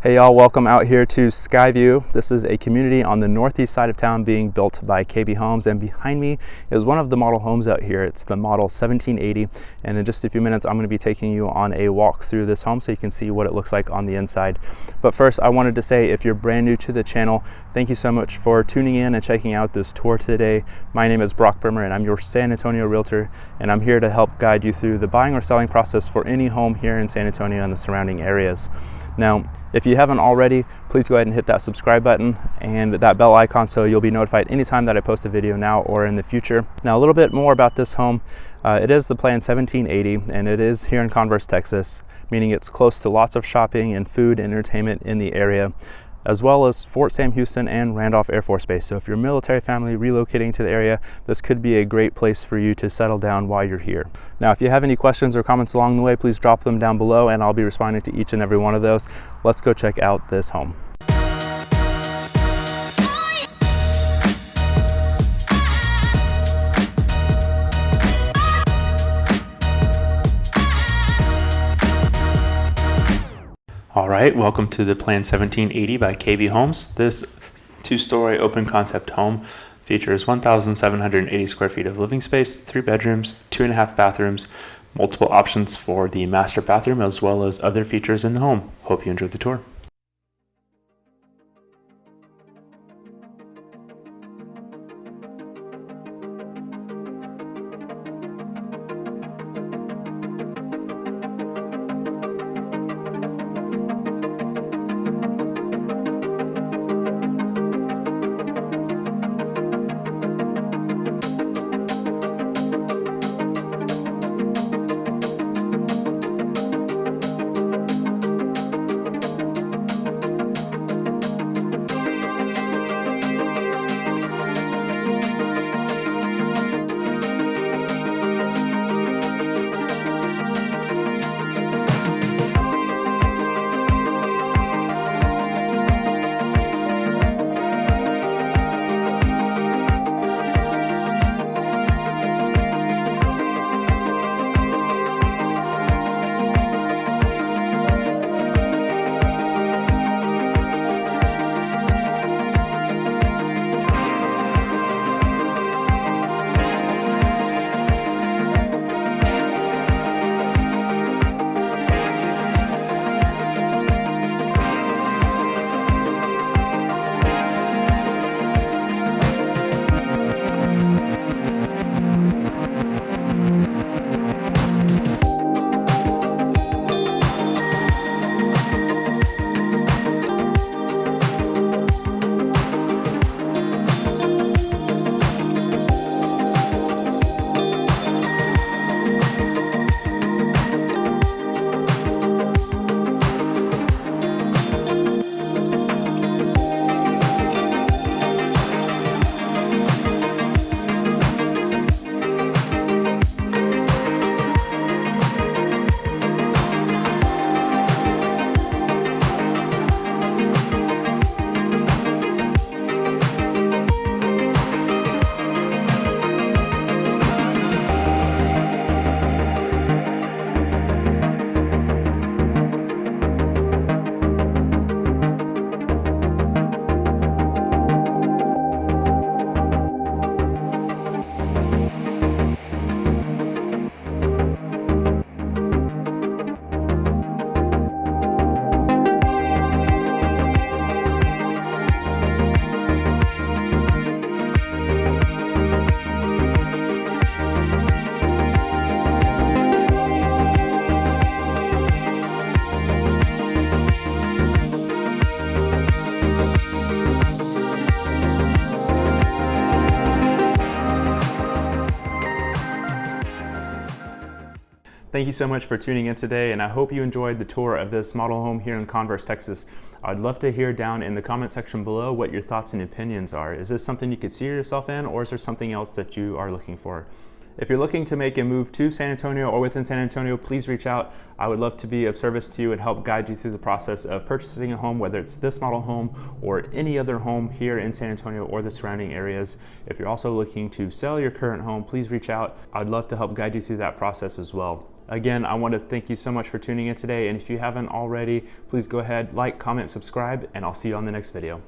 Hey y'all, welcome out here to Skyview. This is a community on the northeast side of town being built by KB Homes, and behind me is one of the model homes out here. It's the model 1780, and in just a few minutes I'm going to be taking you on a walk through this home so you can see what it looks like on the inside. But first, I wanted to say, if you're brand new to the channel, thank you so much for tuning in and checking out this tour today. My name is Brock.Bremmer and I'm your San Antonio realtor, and I'm here to help guide you through the buying or selling process for any home here in San Antonio and the surrounding areas. Now, if you haven't already, please go ahead and hit that subscribe button and that bell icon so you'll be notified anytime that I post a video now or in the future. Now, a little bit more about this home. It is the Plan 1780, and it is here in Converse, Texas, meaning it's close to lots of shopping and food and entertainment in the area, as well as Fort Sam Houston and Randolph Air Force Base. So if you're a military family relocating to the area, this could be a great place for you to settle down while you're here. Now, if you have any questions or comments along the way, please drop them down below and I'll be responding to each and every one of those. Let's go check out this home. All right, welcome to the Plan 1780 by KB Homes. This two-story open concept home features 1,780 square feet of living space, 3 bedrooms, 2.5 bathrooms, multiple options for the master bathroom, as well as other features in the home. Hope you enjoyed the tour. Thank you so much for tuning in today, and I hope you enjoyed the tour of this model home here in Converse, Texas. I'd love to hear down in the comment section below what your thoughts and opinions are. Is this something you could see yourself in, or is there something else that you are looking for? If you're looking to make a move to San Antonio or within San Antonio, please reach out. I would love to be of service to you and help guide you through the process of purchasing a home, whether it's this model home or any other home here in San Antonio or the surrounding areas. If you're also looking to sell your current home, please reach out. I'd love to help guide you through that process as well. Again, I want to thank you so much for tuning in today, and if you haven't already, please go ahead, like, comment, subscribe, and I'll see you on the next video.